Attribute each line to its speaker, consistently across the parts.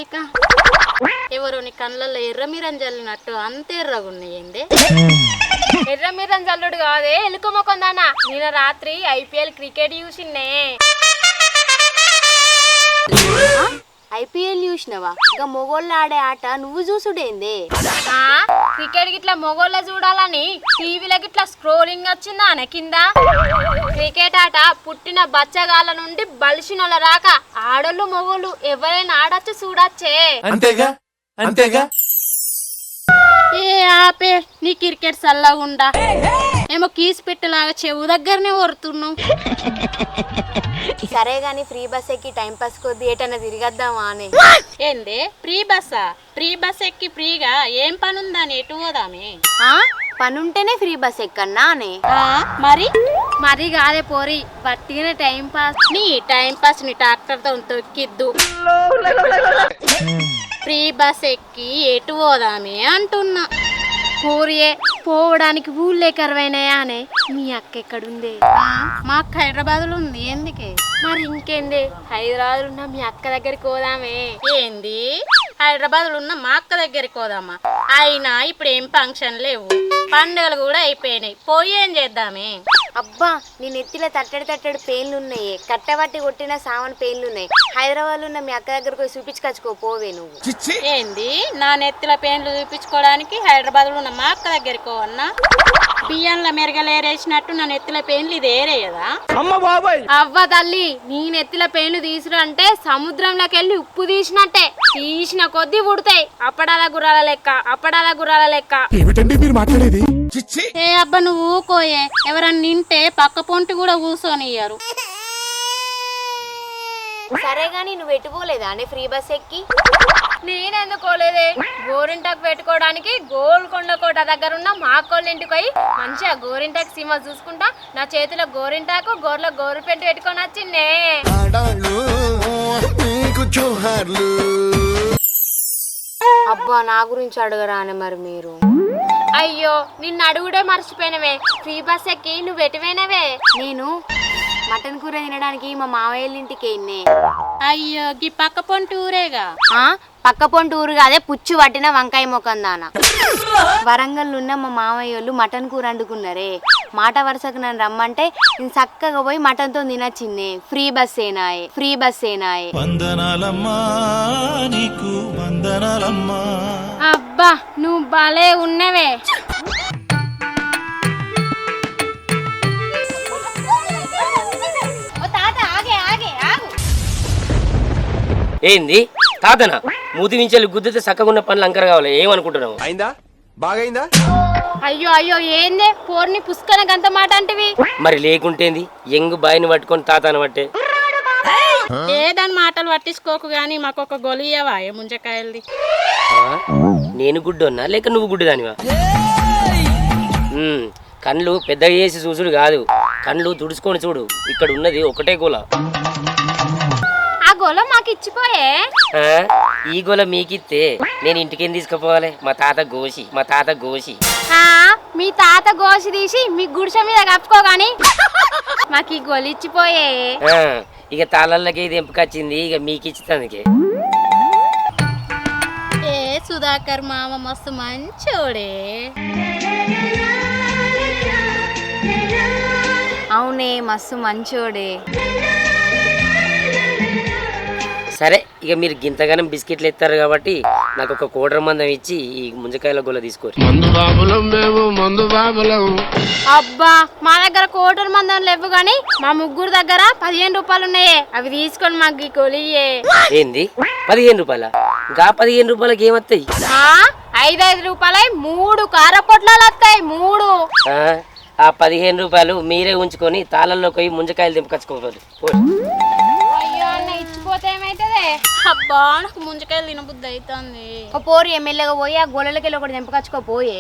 Speaker 1: సారిక ఎవరో నీ కళ్ళల్లో ఎర్ర మీరం జల్లినట్టు అంత ఎర్రగున్నాయండి.
Speaker 2: ఎర్ర మీరం జల్లుడు కాదే ఎలుక మొఖం దానా. నిన్న రాత్రి ఐపీఎల్ క్రికెట్ చూసిన్నే.
Speaker 1: ఐపీఎల్ చూసినవా? ఇక మొగోళ్ళు ఆడే ఆట నువ్వు చూసుడేందే?
Speaker 2: క్రికెట్ గిట్లా మొగోళ్ళ చూడాలని టీవీలో గిట్లా స్క్రోలింగ్ వచ్చిందా అనే కింద. క్రికెట్ ఆట పుట్టిన బచ్చగాళ్ళ నుండి బలిసినోళ్ళ రాక ఆడోళ్ళు మొగోళ్ళు ఎవరైనా ఆడచ్చు చూడచ్చే.
Speaker 3: అంతేగా అంతేగా.
Speaker 1: ఏ ఆపే నీ క్రికెట్ సల్లగుండా ఏమో కీసు పెట్టలాగా చెవు దగ్గరనే కొడుతున్నావు. సరే గాని ఫ్రీ బస్ ఎక్కి టైం పాస్ కొద్ది ఏటన్నా తిరిగద్దామా అని. ఏందే ఫ్రీ బస్సా? ఫ్రీ బస్ ఎక్కి ఫ్రీగా ఏం పని ఉందని ఎటు పోదామే? పనుంటేనే ఫ్రీ బస్ ఎక్కన్నా అని. మరి మరి కాదే పోరి, బట్టిన టైం పాస్ ని ట్రాక్టర్ తో తొక్కిద్దు. ఫ్రీ బస్ ఎక్కి ఎటు పోదామే అంటున్నా. పూరియే పోవడానికి ఊళ్ళే కరువైనాయా అనే. మీ అక్క ఎక్కడుంది? మా అక్క హైదరాబాద్ లో ఉంది. ఎందుకే?
Speaker 2: మరి ఇంకేంది, హైదరాబాద్ ఉన్న మీ అక్క దగ్గరికి పోదామే.
Speaker 1: ఏంది హైదరాబాద్ లో ఉన్న మా అక్క దగ్గరికి పోదామా? అయినా ఇప్పుడు ఏం ఫంక్షన్ లేవు, పండుగలు కూడా అయిపోయినాయి, పోయి ఏం చేద్దామే? అబ్బా నీ నెత్తిలో తట్టడి పెయిన్లు ఉన్నాయి, కట్టబట్టి కొట్టిన సామాన్ పెయిన్లు ఉన్నాయి. హైదరాబాద్ లో ఉన్న మీ అక్క దగ్గరకు పోయి చూపించుకొచ్చుకో పోవే నువ్వు. ఏంది నా నెత్తిల పెయిన్లు చూపించుకోవడానికి హైదరాబాద్ లో ఉన్న మా అక్క దగ్గరికి పోవన్నా? బియ్యంలో మెరగలేరేసినట్టు నా నెత్తిల పెయిన్లు ఇది ఏరేయదా? అవ్వ తల్లి, నీ నెత్తిల పెయిన్లు తీసుడు అంటే సముద్రంలోకి వెళ్ళి ఉప్పు తీసినట్టే, తీసిన కొద్దీ పుడతాయి అప్పడాల గుర్రాల లెక్క. ఏ అబ్బా నువ్వు ఊకోయే, ఎవరన్నా నింటే పక్క పొంటి కూడా కూర్చొనియ్యారు. సరే గాని నువ్వు ఎట్టుకోలేదా అని ఫ్రీ బస్ ఎక్కి?
Speaker 2: నేనెందుకోలేదే, గోరింటాకు పెట్టుకోవడానికి గోల్కొండ కోట దగ్గర ఉన్న మా అక్కోళ్ళ ఇంటికి పోయి మంచిగా గోరింటాకు సీమ చూసుకుంటా నా చేతిలో గోరింటాకు గోర్లో గోరు పెట్టి పెట్టుకొని వచ్చిందే.
Speaker 1: అబ్బా నా గురించి అడగరానే మరి మీరు.
Speaker 2: అయ్యో నిన్ను అడుగుడే మర్చిపోయినవే, ఫ్రీ బస్ ఎక్కి నువ్వు ఎటువైనవే?
Speaker 1: నేను మటన్ కూర తినడానికి మా మావయ్య ఇంటికి వెళ్ళినే. అయ్యో గీ పక్క పొంటి ఊరేగా? పక్క పొంటి ఊరు కాదే, పుచ్చు పట్టిన వంకాయ మొఖం దానా. వరంగల్ ఉన్న మా మావయ్య వాళ్ళు మటన్ కూర వండుకున్నారే, మాట వరుసకు నన్ను రమ్మంటే నేను చక్కగా పోయి మటన్ తో తినచ్చిందే. Free bus ఏనాయే. అబ్బా నువ్వు భలే ఉన్నవే.
Speaker 4: ఏంది తాతనా? మూతి నుంచి గుద్దితే చక్కగున్న పనులు అంకర కావాలి, ఏమనుకుంటున్నావు?
Speaker 3: అయిందా? బాగైందా?
Speaker 2: అయ్యో ఏందే పోర్ని పుష్కన గంత మాట అంటివి?
Speaker 4: మరి లేకుంటేంది, ఎంగు బాయిని పట్టుకొని తాతను పట్టే.
Speaker 1: ఏదాని మాటలు పట్టించుకోకు గాని మాకు ఒక గొలియవా ఏ ముంజకాయలది.
Speaker 4: నేను గుడ్డోన్నా లేక నువ్వు గుడ్డిదానివా? కళ్ళు పెద్దగా చేసి చూసుడు కాదు, కళ్ళు తుడుచుకొని చూడు. ఇక్కడ ఉన్నది ఒకటే గోల.
Speaker 2: ఆ గోల మాకు ఇచ్చిపోయే.
Speaker 4: ఈ గోల మీకిస్తే నేను ఇంటికేం తీసుకుపోవాలి? మా తాత గోసి.
Speaker 2: మీ తాత గోసి తీసి మీ గుడిసె మీద కప్పుకోగాని మాకు ఈ గోలు ఇచ్చిపోయే.
Speaker 4: ఇక తాళల్లకి ఇది ఎంపికొచ్చింది, ఇక మీకు ఇచ్చినందుకే.
Speaker 1: ఏ సుధాకర్ మామ మస్తు మంచోడే. అవునే మస్తు మంచోడే.
Speaker 4: సరే ఇక మీరు గింతగానం బిస్కెట్లు ఎత్తారు కాబట్టి నాకు ఒక కోటర మందం ఇచ్చి ఈ ముంజకాయల గోల తీసుకోరు.
Speaker 2: అబ్బా మా దగ్గర కోటర మందం లేవు గాని మా ముగ్గురు దగ్గర 15 రూపాయలు ఉన్నాయే, అవి తీసుకొని మాకు కొలియే.
Speaker 4: ఏంది 15 రూపాయల? గా 15 రూపాయలకి ఏమత్తాయి?
Speaker 2: 5 రూపాయలు 3 కారపొట్లాలు వస్తాయి, 3.
Speaker 4: ఆ 15 రూపాయలు మీరే ఉంచుకొని తాళల్లోకి పోయి ముంజకాయలు దింపుకొచ్చుకోవాలి.
Speaker 2: ఇచ్చిపోతే ఏమైతుంది?
Speaker 1: అబ్బా నాకు ముంజకాయలు తినబుద్ధి అవుతుంది.
Speaker 2: ఒక పోరు ఎమ్మెల్యేగా పోయి ఆ గోళలకి ఒకటి దింపకచ్చుకోపోయే.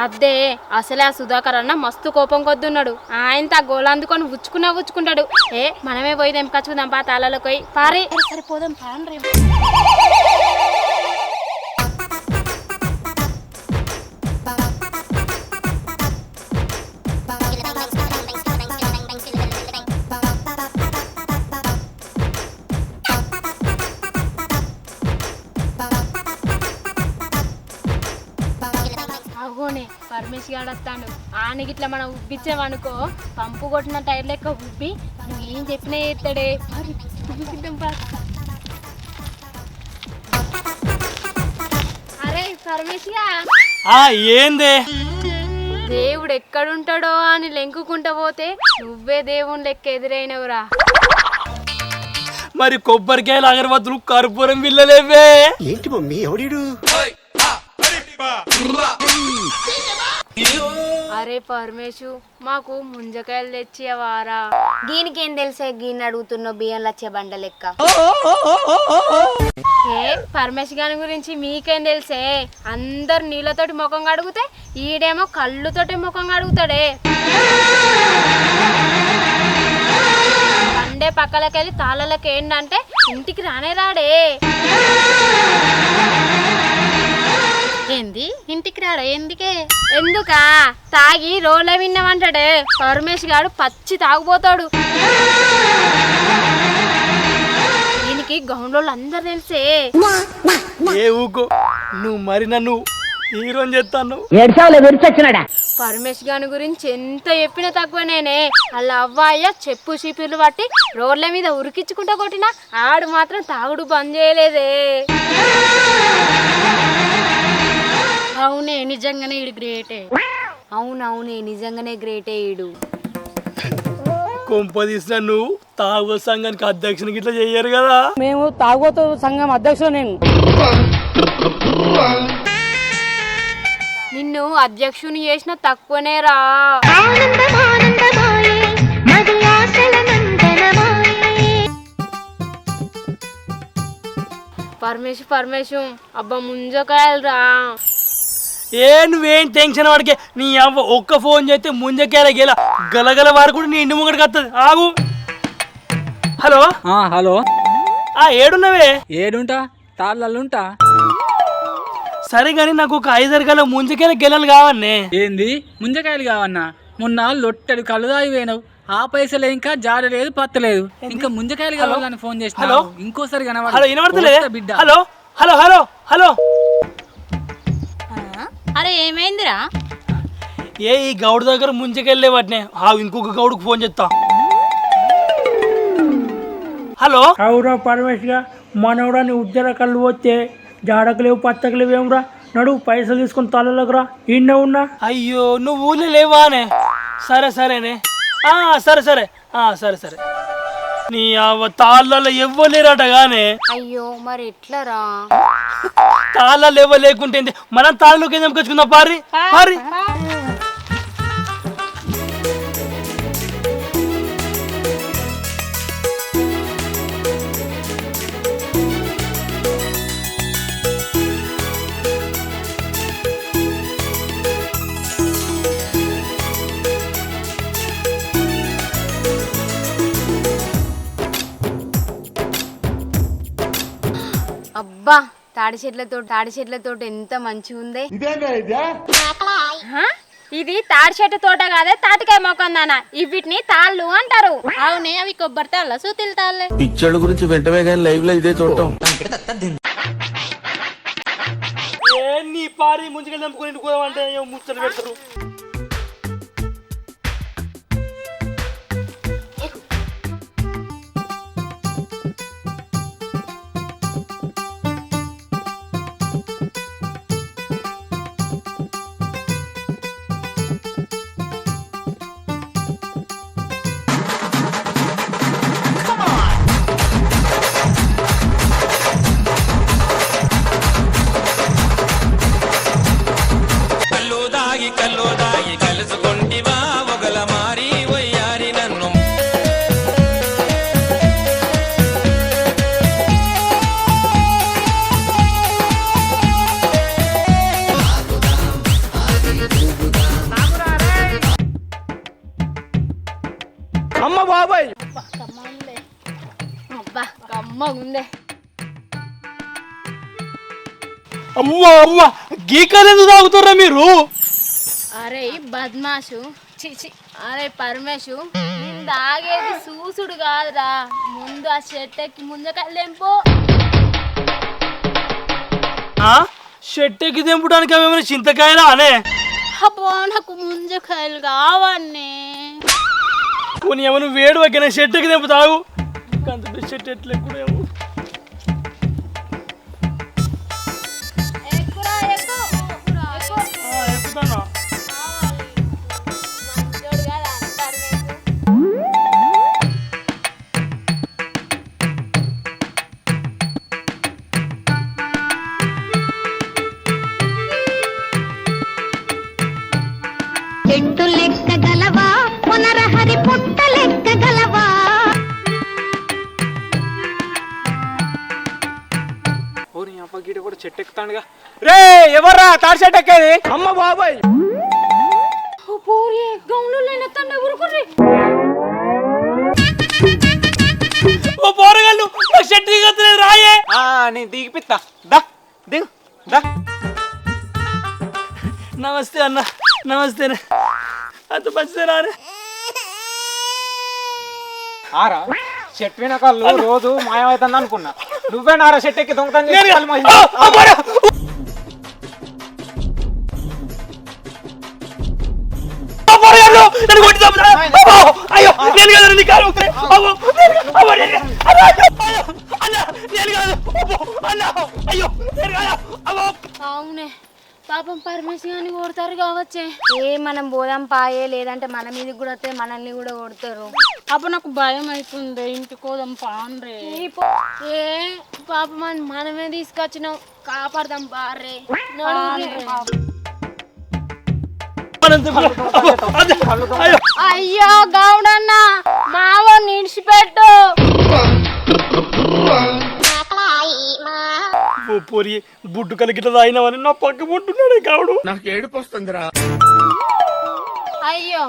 Speaker 1: అదే అసలే ఆ సుధాకర్ అన్న మస్తు కోపం కొద్దున్నాడు. ఆయనతో ఆ గోళ అందుకొని ఉచ్చుకుంటాడు. మనమే పోయి దింపకచ్చుకుందాం పా తాళాలకు పోయి. పారే సరిపోదాం పాన్.
Speaker 2: పరమేశ్ గారు వస్తాడు ఆనకి ఇట్లా మనం ఉబ్బిచ్చామనుకో పంపు కొట్టిన టైర్ లెక్క ఉబ్బి నువ్వేం చెప్పినా చేస్తాడే ఉబ్బిద్దాం పా. అరే పరమేశ్ గా
Speaker 5: ఏందే
Speaker 2: దేవుడు ఎక్కడుంటాడో అని లెంకుకుంటా పోతే నువ్వే దేవుని లెక్క ఎదురైనవురా.
Speaker 5: మరి కొబ్బరికాయలు అగరబత్తులు కర్పూరం బిల్లలేవే
Speaker 3: ఏంటి మమ్మీ ఎవడీడు?
Speaker 2: అరే పరమేశు మాకు ముంజకాయలు తెచ్చియవారా.
Speaker 1: దీనికేం తెలిసే గీని అడుగుతున్నావు బియ్యం లచ్చే బండ లెక్క.
Speaker 2: ఏ పరమేశ్ గారి గురించి మీకేం తెలిసే? అందరు నీళ్ళతోటి ముఖం కడుగుతే ఈడేమో కళ్ళుతోటి ముఖం కడుగుతాడే. పండే పక్కలకెళ్ళి తాళ్ళకి ఏంటంటే ఇంటికి రానే రాడే.
Speaker 1: ఏంది ఇంటికి రాడా? ఎందుకే?
Speaker 2: ఎందుకా తాగి రోడ్ల విన్నామంటాడే. పరమేశ్ గారు పచ్చి తాగుపోతాడు. దీనికి గౌండ్లోళ్ళు అందరు తెలిసే.
Speaker 5: ఏ ఊకో నువ్వు మరి నన్ను హీరోని చేస్తాను.
Speaker 2: పరమేశ్ గారి గురించి ఎంత చెప్పినా తక్కువనేనే. అలా అవ్వాయ్య చెప్పు చీపిర్లు పట్టి రోడ్ల మీద ఉరికించుకుంటా కొట్టినా ఆడు మాత్రం తాగుడు బంద్ చేయలేదే.
Speaker 1: అవునే నిజంగానే ఈడు గ్రేటే. అవునవునే నిజంగానే గ్రేటే ఈడు.
Speaker 5: కొంప తీసిన నువ్వు తాగు సంఘానికి అధ్యక్షునికి ఇట్లా చెయ్యరు కదా.
Speaker 6: మేము తాగోతు సంఘం అధ్యక్షుడు నేను.
Speaker 2: నిన్ను అధ్యక్షుని చేసిన తక్కువనేరా. పరమేశు అబ్బా ముంజకాయలు రా.
Speaker 5: నువ్వేం టెన్షన్ వాడికే నీ అవ్వ ఒక్క ఫోన్ చేస్తే ముంజకేల గేలా గలగల వారు కూడా నీ ఇంటి ముంగడికి వస్తుంది. ఆగు. హలో
Speaker 6: హలో
Speaker 5: ఏడున్నవే?
Speaker 6: ఏడుంటా తాళ్ళుంటా.
Speaker 5: సరే గాని నాకు ఒక 5 గల ముంజకేల గెలలు కావన్నే.
Speaker 6: ఏంది ముంజకాయలు కావన్నా? మొన్న లొట్టెడు కళ్ళు దాగి పోయినావు. ఆ పైసలు ఇంకా జాడ లేదు పత్తలేదు. ఇంకా ముంజకాయలు కావాలని ఫోన్ చేసి
Speaker 5: హలో
Speaker 6: ఇంకోసారి
Speaker 5: హలో వినబడతలే.
Speaker 2: బిడ్డ
Speaker 5: హలో హలో హలో హలో
Speaker 1: అరే ఏమైందిరా?
Speaker 5: ఈ గౌడు దగ్గర ముంజకెళ్ళే వాటినే. ఇంకొక గౌడుకు ఫోన్ చేస్తా. హలో
Speaker 7: అవురా పరమేశ్గా మనవడాన్ని ఉద్దర కళ్ళు వచ్చే జాడకు లేవు పచ్చకు లేవు ఏమరా నడువు పైసలు తీసుకొని తలలోకి రా ఈయన ఉన్నా.
Speaker 5: అయ్యో నువ్వు ఊళ్ళో లేవానే? సరే సరేనే సరే సరే సరే సరే. నీ తాళ్ళలో ఎవ్వలేరట గానే.
Speaker 1: అయ్యో మరి ఎట్లరా?
Speaker 5: తాళ్ళలో ఎవ్వ లేకుంటే మనం తాళ్ళలోకి ఏం తెచ్చుకుందాం. పారి పారి.
Speaker 1: అబ్బా తాడి చెట్లతో ఎంత మంచిగా ఉందే.
Speaker 2: ఇది తాడి చెట్టు తోట కాదే తాటికాయ మొక్కందానా. వీటిని తాళ్ళు అంటారు.
Speaker 1: అవునే అవి కొబ్బరి తాళ్ళ సూతిల తాళ్ళే.
Speaker 3: పిక్చర్ల గురించి వెంటనే కానీ లైవ్ లో ఇదే చూడటం.
Speaker 5: నీ పారి ముందుకెళ్ళి చంపుకొని కూరమంటే ముచ్చట పెడతారు.
Speaker 3: అమ్మ బాబాయ్
Speaker 2: అబ్బా గమ్మగుందే.
Speaker 5: అమ్మా అమ్మా గీకలేదు తాగుతారా మీరు?
Speaker 2: అరే బద్మాషు చిచి. అరే పరమేశు నేను తాగేది సూసుడు కాదురా. ముందు ఆ చెట్టెక్కి ముంజకాయలు తెంపు.
Speaker 5: షెట్టెక్కి తెంపడానికి అవేమైనా చింతకాయలా అనే?
Speaker 1: అబ్బో నాకు ముంజకాయలు కావన్నే.
Speaker 5: పోనీ ఏమన్నా వేడు వగ్గిన షెట్టుకి తెంపుతావు అంత పెద్ద షెట్ ఎట్లా కూడా ఏమో. ఎక్కుతానా
Speaker 8: చెట్టు లెక్క గలవా పునరహరి పుట్ట లెక్క గలవా.
Speaker 6: కూడా చెట్టు ఎక్కుతాడుగా. రే ఎవర్రా తాడి చెట్టు ఎక్కేది?
Speaker 3: అమ్మ బాబాయ్
Speaker 5: ఓ పోరగాళ్ళు షెట్ దిగలేదు రాయే.
Speaker 6: నేను దిగిపిస్తా. దా దిగు దా.
Speaker 5: నమస్తే అన్న. నమస్తే అంత మంచిదేనా?
Speaker 6: ఆరా చెట్టు వెనకాళ్ళు రోజు మాయమవుతుంది అనుకున్నా. నువ్వే నారా చెట్టు ఎక్కి దొంగతనం చేసి
Speaker 5: అయ్యో నేను కదా నీ కాలు
Speaker 2: అవునే పాపం పరమేశ్వరాన్ని కొడతారు కావచ్చే. మనం పోదాం పాయే, లేదంటే మన మీదకి కూడా వస్తే మనల్ని కూడా కొడతారు.
Speaker 1: అప్పుడు నాకు భయం అవుతుంది. ఇంటికి పోదాం పాన్రే.
Speaker 2: ఏ పాపం మనమే తీసుకొచ్చినాం, కాపాడదాం బార్రే. అయ్యో గౌడన్న మావో నిడిచిపెట్టు.
Speaker 5: ఓ పోరి బుడ్డు కలిగిట తాగినావని నా పక్క పుట్టున్నాడే కావుడు.
Speaker 3: నాకు ఏడుపు వస్తుందిరా.
Speaker 2: అయ్యో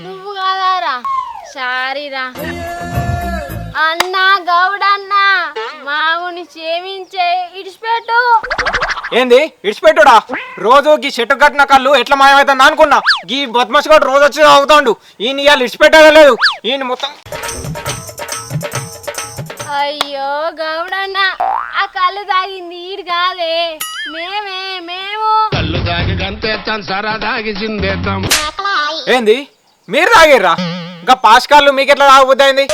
Speaker 2: నువ్వు కాదారా, సారీరా అన్నా. గౌడన్న మావుని క్షమించే, ఇడిచిపెట్టు.
Speaker 6: ఏంది ఇడిచిపెట్టుడా? రోజు గీ చెట్టు కట్టిన కళ్ళు ఎట్లా మాయమవుతుంది అనుకున్నా. గీ బద్మాష్ కూడా రోజు వచ్చి అవుతాడు. ఈయన ఇవాళ ఇడిచిపెట్టేదే లేదు. ఈయన మొత్తం
Speaker 2: అయ్యో గౌడన్న ఆ కళ్ళు తాగింది ఈడు కాదే, మేము
Speaker 3: కళ్ళు తాగి గంతేస్తాం సరా తాగి చిందేస్తాం.
Speaker 6: ఏంది మీరు తాగిర్రా? ఇంకా పాషకాళ్ళు మీకు ఎట్లా తాగబుద్ది అయింది?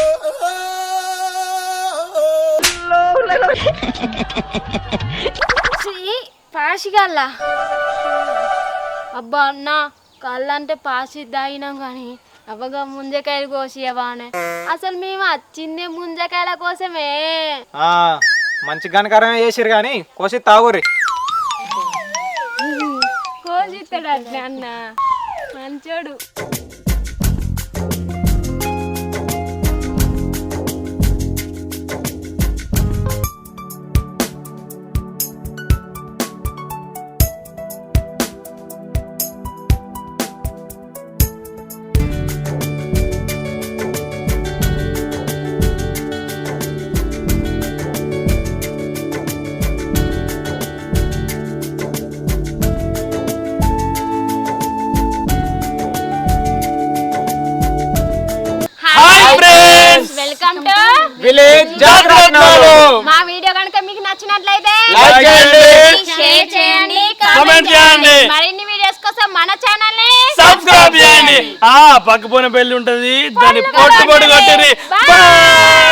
Speaker 2: పాసిగల్లా అబ్బా అన్న, కళ్ళు అంటే పాసి తాగినాం కానీ అవ్వగా ముంజకాయలు కోసియవానే. అసలు మేము వచ్చిందే ముంజకాయల కోసమే.
Speaker 6: మంచి గనకరమే చేసిరు కానీ కోసి తాగుర్రి.
Speaker 2: కోసిస్తాడు అట్లా అన్న, మంచోడు. వెల్కమ్ టు
Speaker 6: విలేజ్ జాగ్రత్తలు.
Speaker 2: మా వీడియో కనుక మీకు నచ్చినట్లయితే
Speaker 6: లైక్ చేయండి,
Speaker 2: షేర్ చేయండి,
Speaker 5: కామెంట్ చేయండి.
Speaker 2: మరిన్ని వీడియోస్ కోసం మన ఛానల్ ని
Speaker 5: సబ్స్క్రైబ్ చేయండి. పక్క పోయిన బెల్ ఉంటది, దాన్ని పొట్టు కొట్టండి.
Speaker 2: Bye.